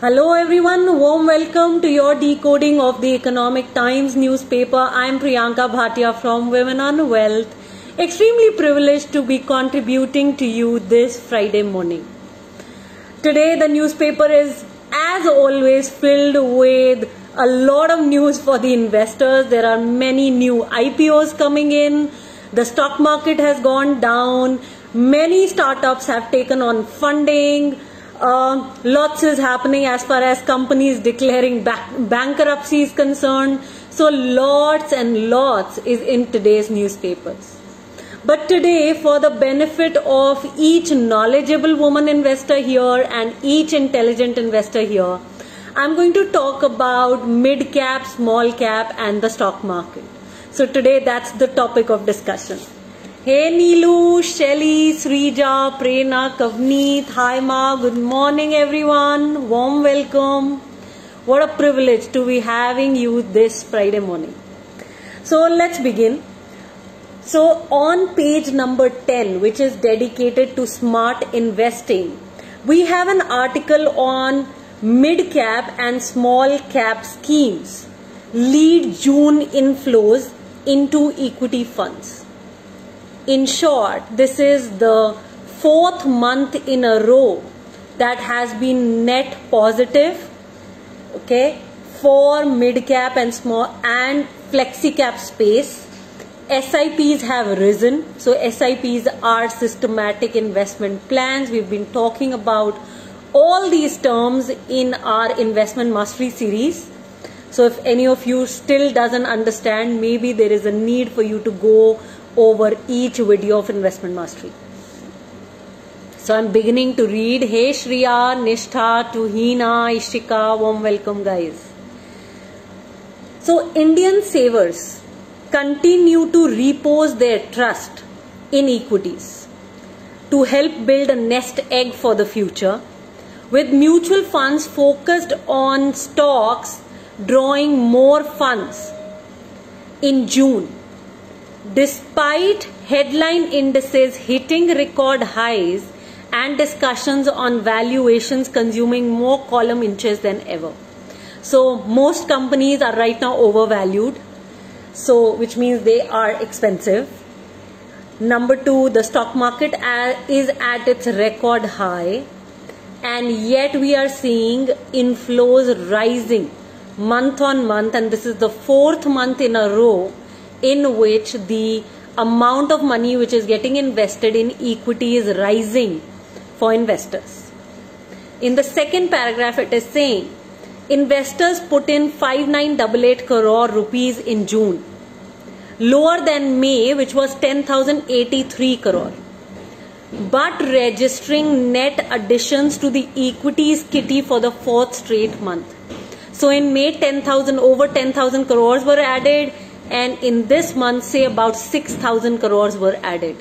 Hello everyone, warm welcome to your decoding of the Economic Times newspaper. I am Priyanka Bhatia from Women on Wealth. Extremely privileged to be contributing to you this Friday morning. Today the newspaper is as always filled with a lot of news for the investors. There are many new IPOs coming in. The stock market has gone down. Many startups have taken on funding. Lots is happening as far as companies declaring bankruptcy is concerned. So lots and lots is in today's newspapers. But today, for the benefit of each knowledgeable woman investor here and each intelligent investor here, I'm going to talk about mid-cap, small-cap and the stock market. So today that's the topic of discussion. Hey Neelu, Shelly, Srija, Prerna, Kavneet, hi Ma, good morning everyone, warm welcome. What a privilege to be having you this Friday morning. So let's begin. So on page number 10, which is dedicated to smart investing, we have an article on mid-cap and small-cap schemes lead June inflows into equity funds. In short, this is the fourth month in a row that has been net positive, okay, for mid-cap and small and flexi-cap space. SIPs have risen. So SIPs are systematic investment plans. We've been talking about all these terms in our investment mastery series. So if any of you still doesn't understand, maybe there is a need for you to go over each video of investment mastery. So I'm beginning to read. Hey Shriya, Nishtha, Tuhina, Ishika, warm welcome guys. So Indian savers continue to repose their trust in equities to help build a nest egg for the future, with mutual funds focused on stocks drawing more funds in June. Despite headline indices hitting record highs and discussions on valuations consuming more column inches than ever. So most companies are right now overvalued, so which means they are expensive. Number two, the stock market is at its record high, and yet we are seeing inflows rising month on month, and this is the fourth month in a row in which the amount of money which is getting invested in equity is rising for investors. In the second paragraph, it is saying investors put in 5988 crore rupees in June, lower than May, which was 10,083 crore, but registering net additions to the equities kitty for the fourth straight month. So in May, over 10,000 crores were added, and in this month, say about 6,000 crores were added.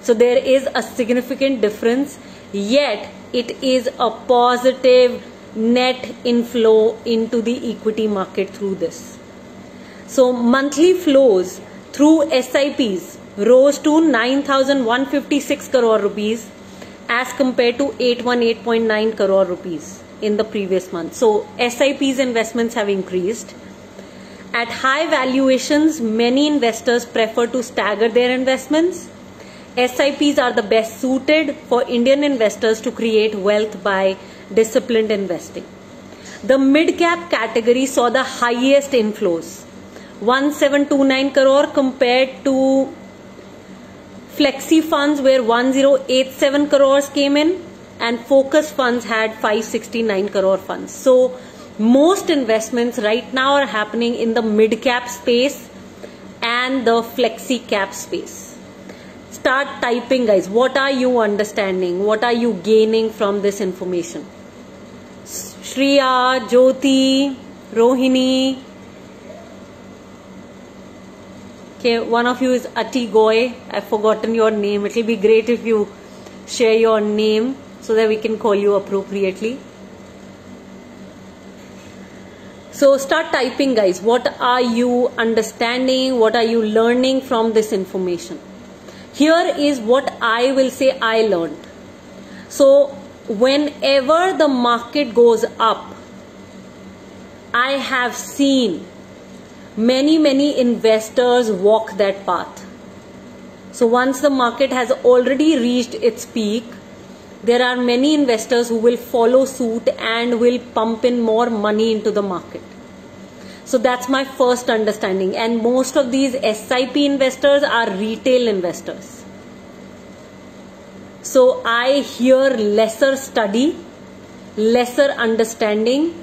So there is a significant difference, yet it is a positive net inflow into the equity market through this. So monthly flows through SIPs rose to 9,156 crore rupees as compared to 818.9 crore rupees in the previous month. So SIPs investments have increased. At high valuations, many investors prefer to stagger their investments. SIPs are the best suited for Indian investors to create wealth by disciplined investing. The mid-cap category saw the highest inflows, 1729 crore, compared to flexi funds where 1087 crores came in, and focus funds had 569 crore funds. So most investments right now are happening in the mid-cap space and the flexi-cap space. Start typing guys. What are you understanding? What are you gaining from this information? Shriya, Jyoti, Rohini. Okay, one of you is Ati Goy. I've forgotten your name. It will be great if you share your name so that we can call you appropriately. So start typing guys. What are you understanding? What are you learning from this information? Here is what I will say I learned. So whenever the market goes up, I have seen many investors walk that path. So once the market has already reached its peak, there are many investors who will follow suit and will pump in more money into the market. So that's my first understanding. And most of these SIP investors are retail investors. So I hear lesser study, lesser understanding,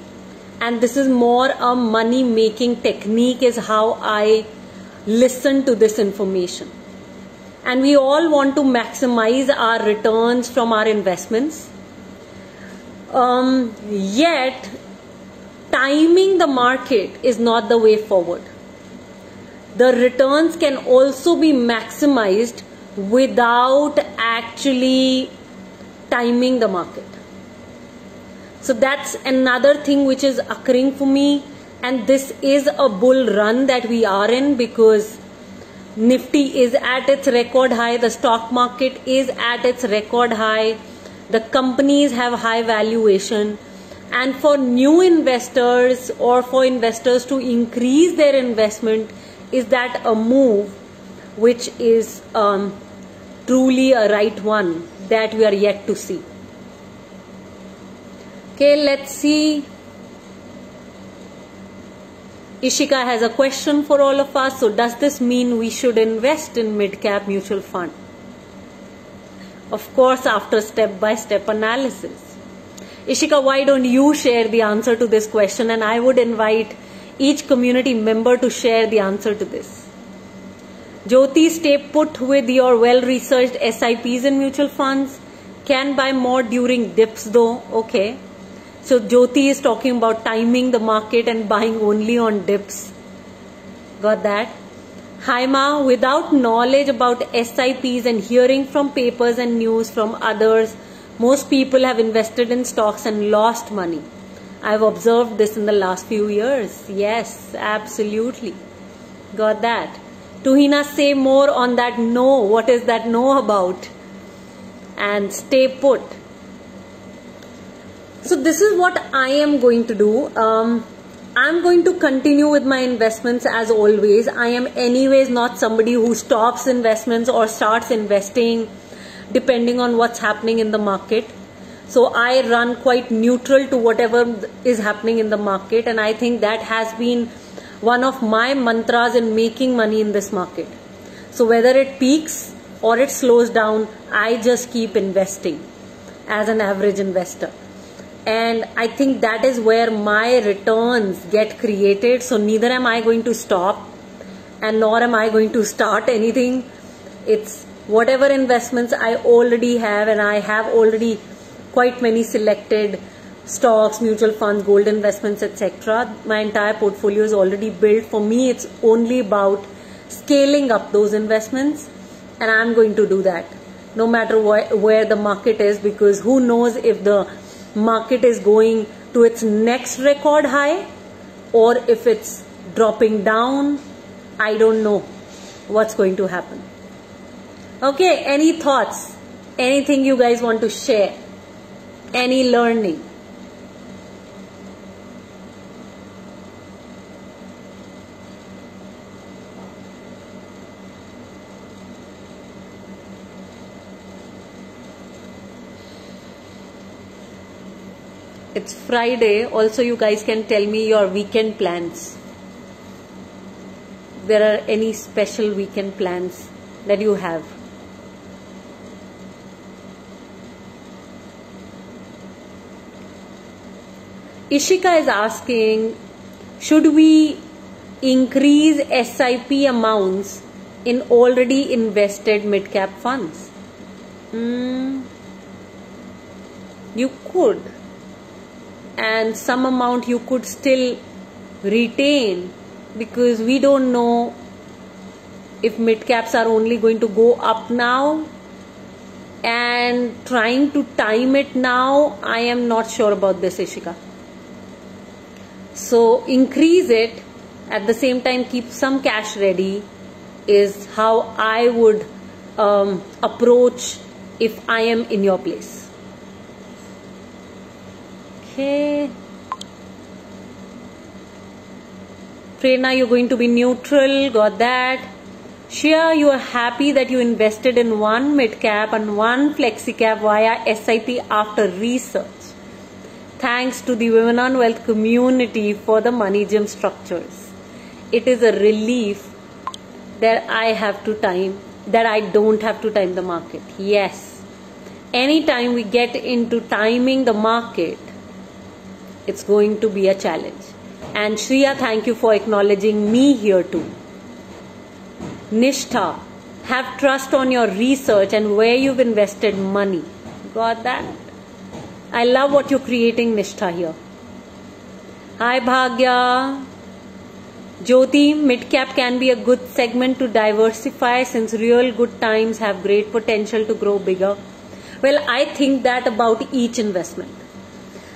and this is more a money making technique is how I listen to this information. And we all want to maximize our returns from our investments. Yet, timing the market is not the way forward. The returns can also be maximized without actually timing the market. So that's another thing which is occurring for me, and this is a bull run that we are in because Nifty is at its record high, the stock market is at its record high, the companies have high valuation, and for new investors or for investors to increase their investment, is that a move which is truly a right one that we are yet to see. Okay, let's see. Ishika has a question for all of us. So does this mean we should invest in mid-cap mutual fund? Of course, after step-by-step analysis. Ishika, why don't you share the answer to this question, and I would invite each community member to share the answer to this. Jyoti, stay put with your well-researched SIPs in mutual funds. Can buy more during dips though. Okay. So Jyoti is talking about timing the market and buying only on dips. Got that? Hi Ma, without knowledge about SIPs and hearing from papers and news from others, most people have invested in stocks and lost money. I've observed this in the last few years. Yes, absolutely. Got that? Tuhina, say more on that no. What is that no about? And stay put. So this is what I am going to do. I'm going to continue with my investments as always. I am anyways not somebody who stops investments or starts investing depending on what's happening in the market. So I run quite neutral to whatever is happening in the market, and I think that has been one of my mantras in making money in this market. So whether it peaks or it slows down, I just keep investing as an average investor. And I think that is where my returns get created. So neither am I going to stop and nor am I going to start anything. It's whatever investments I already have, and I have already quite many selected stocks, mutual funds, gold investments, etc. My entire portfolio is already built. For me, it's only about scaling up those investments, and I'm going to do that no matter where the market is, because who knows if the market is going to its next record high or if it's dropping down. I don't know what's going to happen. Okay, any thoughts? Anything you guys want to share? Any learning? It's Friday. Also, you guys can tell me your weekend plans. There are any special weekend plans that you have? Ishika is asking, should we increase SIP amounts in already invested mid-cap funds? You could. And some amount you could still retain, because we don't know if mid caps are only going to go up now, and trying to time it now, I am not sure about this, Ishika. So increase it, at the same time keep some cash ready, is how I would approach if I am in your place. Okay. Prerna, you're going to be neutral. Got that. Shia, you are happy that you invested in one mid-cap and one flexi-cap via SIP after research. Thanks to the Women on Wealth community for the Money Gym structures. It is a relief that I don't have to time the market. Yes. Anytime we get into timing the market, it's going to be a challenge. And Shriya, thank you for acknowledging me here too. Nishtha, have trust on your research and where you've invested money. Got that? I love what you're creating, Nishtha, here. Hi, Bhagya. Jyoti, mid-cap can be a good segment to diversify since real good times have great potential to grow bigger. Well, I think that about each investment.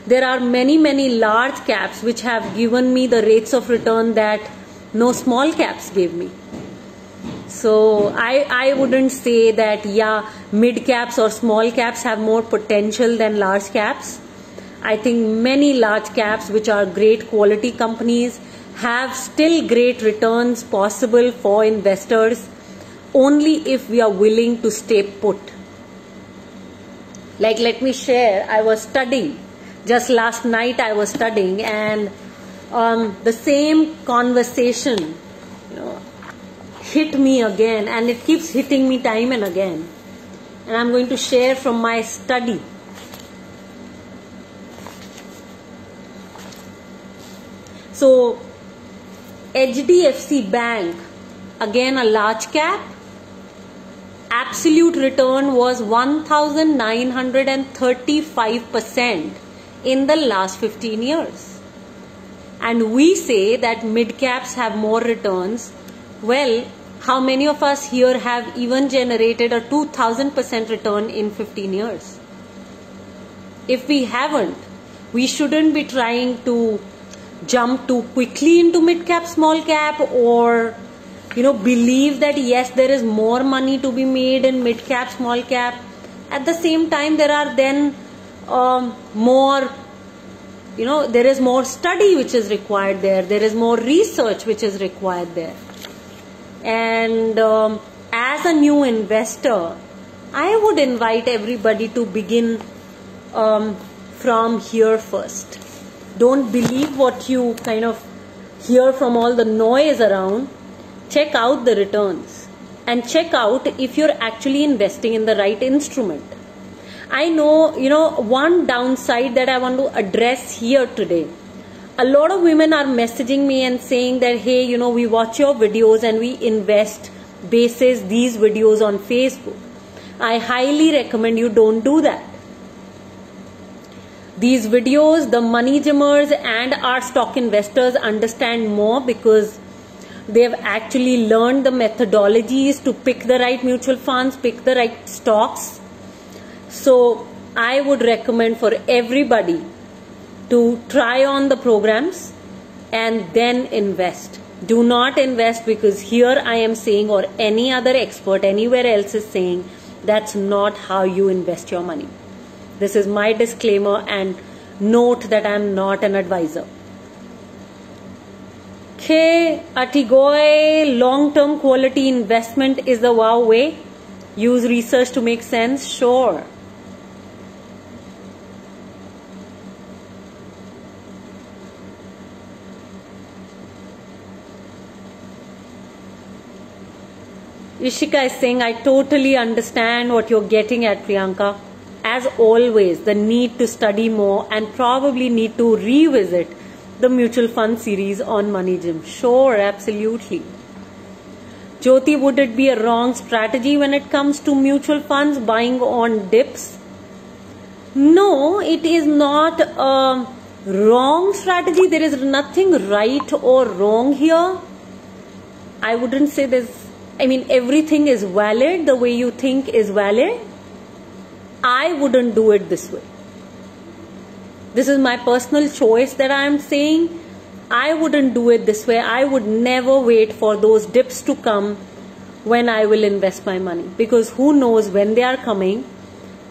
There are many, many large caps which have given me the rates of return that no small caps gave me. So I wouldn't say that, yeah, mid caps or small caps have more potential than large caps. I think many large caps, which are great quality companies, have still great returns possible for investors only if we are willing to stay put. Like, let me share, I was studying. Just last night I was studying, and the same conversation, hit me again, and it keeps hitting me time and again. And I'm going to share from my study. So, HDFC Bank, again a large cap, absolute return was 1935% in the last 15 years. And we say that mid caps have more returns. Well, how many of us here have even generated a 2000% return in 15 years? If we haven't, we shouldn't be trying to jump too quickly into mid cap, small cap, or believe that yes, there is more money to be made in mid cap, small cap. At the same time, there are then there is more study which is required there. There is more research which is required there. And as a new investor, I would invite everybody to begin from here first. Don't believe what you kind of hear from all the noise around. Check out the returns and check out if you're actually investing in the right instrument. I know, one downside that I want to address here today. A lot of women are messaging me and saying that, hey, we watch your videos and we invest basis these videos on Facebook. I highly recommend you don't do that. These videos, the money gymmers and our stock investors understand more because they have actually learned the methodologies to pick the right mutual funds, pick the right stocks. So I would recommend for everybody to try on the programs and then invest. Do not invest because here I am saying, or any other expert anywhere else is saying, that's not how you invest your money. This is my disclaimer, and note that I am not an advisor. Okay, Atigoy, long-term quality investment is the wow way. Use research to make sense. Sure. Ishika is saying, I totally understand what you're getting at, Priyanka. As always, the need to study more and probably need to revisit the mutual fund series on Money Gym. Sure, absolutely. Jyoti, would it be a wrong strategy when it comes to mutual funds buying on dips? No, it is not a wrong strategy. There is nothing right or wrong here. I wouldn't say everything is valid the way you think is valid. I wouldn't do it this way. This is my personal choice that I am saying. I wouldn't do it this way. I would never wait for those dips to come when I will invest my money, because who knows when they are coming,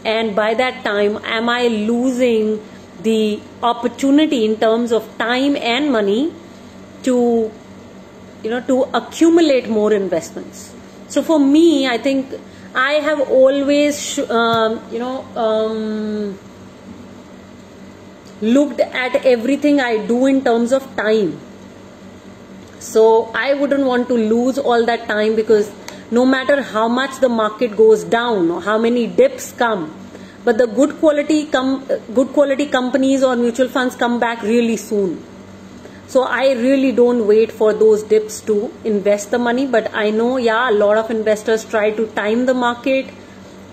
and by that time am I losing the opportunity in terms of time and money to to accumulate more investments. So for me, I think I have always looked at everything I do in terms of time. So I wouldn't want to lose all that time, because no matter how much the market goes down or how many dips come, but the good quality companies or mutual funds come back really soon. So I really don't wait for those dips to invest the money. But I know, a lot of investors try to time the market.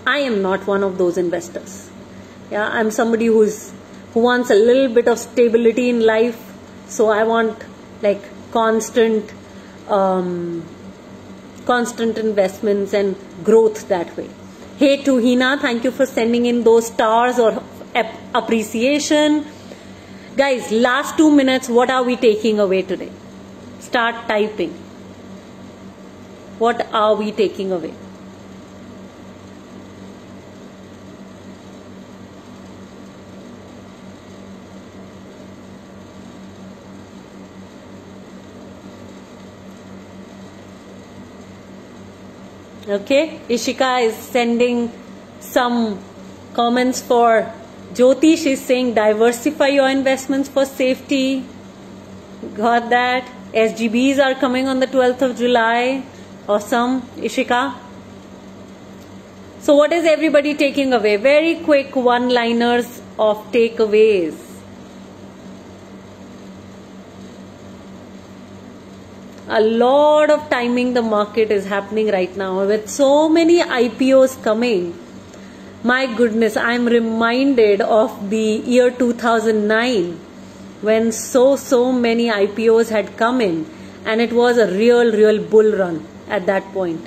I am not one of those investors. I'm somebody who wants a little bit of stability in life. So I want like constant investments and growth that way. Hey to Hina, thank you for sending in those stars or appreciation. Guys, last 2 minutes, what are we taking away today? Start typing. What are we taking away? Okay, Ishika is sending some comments for Jyotish is saying diversify your investments for safety. Got that. SGBs are coming on the 12th of July. Awesome, Ishika. So what is everybody taking away? Very quick one-liners of takeaways. A lot of timing the market is happening right now with so many IPOs coming. My goodness, I am reminded of the year 2009 when so many IPOs had come in, and it was a real bull run at that point.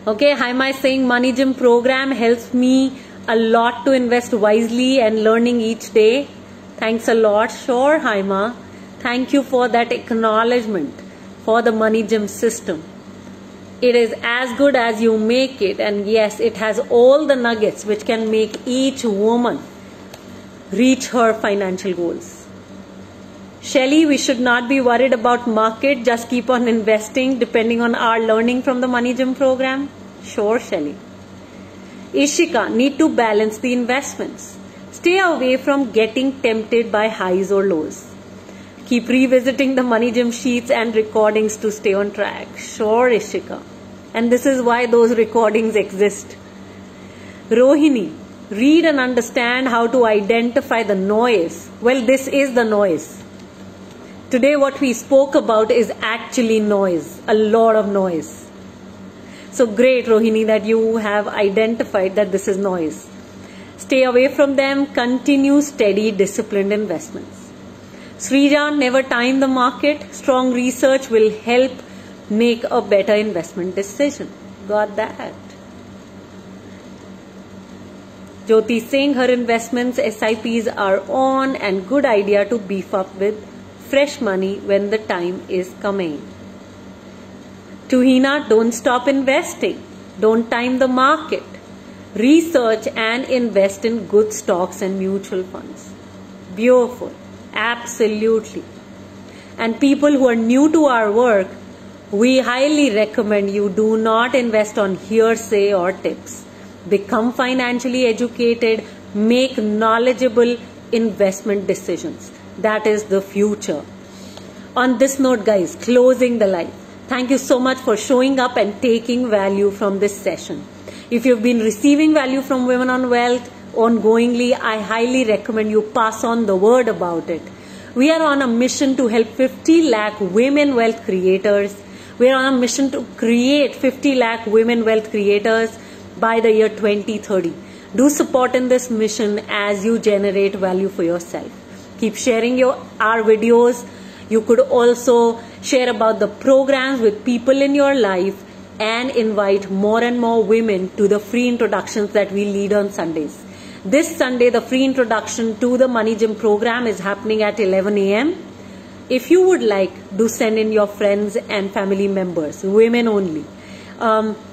Okay, Haima is saying Money Gym program helps me a lot to invest wisely and learning each day. Thanks a lot. Sure, Haima. Thank you for that acknowledgement for the Money Gym system. It is as good as you make it, and yes, it has all the nuggets which can make each woman reach her financial goals. Shelly, we should not be worried about market, just keep on investing depending on our learning from the Money Gym program. Sure, Shelly. Ishika, need to balance the investments. Stay away from getting tempted by highs or lows. Keep revisiting the Money Gym sheets and recordings to stay on track. Sure, Ishika. And this is why those recordings exist. Rohini, read and understand how to identify the noise. Well, this is the noise. Today what we spoke about is actually noise. A lot of noise. So great, Rohini, that you have identified that this is noise. Stay away from them. Continue steady, disciplined investments. Srijan, never time the market. Strong research will help make a better investment decision. Got that. Jyoti Singh, her investments, SIPs are on, and good idea to beef up with fresh money when the time is coming. Tuhina, don't stop investing. Don't time the market. Research and invest in good stocks and mutual funds. Beautiful. Absolutely. And people who are new to our work, we highly recommend you do not invest on hearsay or tips. Become financially educated, make knowledgeable investment decisions. That is the future. On this note, guys, closing the live. Thank you so much for showing up and taking value from this session. If you've been receiving value from Women on Wealth ongoingly, I highly recommend you pass on the word about it. We are on a mission to help 50 lakh women wealth creators. We are on a mission to create 50 lakh women wealth creators by the year 2030. Do support in this mission as you generate value for yourself. Keep sharing our videos. You could also share about the programs with people in your life and invite more and more women to the free introductions that we lead on Sundays. This Sunday, the free introduction to the Money Gym program is happening at 11 a.m. If you would like, do send in your friends and family members, women only.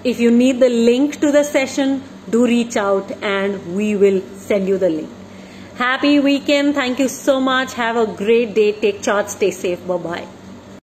If you need the link to the session, do reach out and we will send you the link. Happy weekend. Thank you so much. Have a great day. Take charge. Stay safe. Bye bye.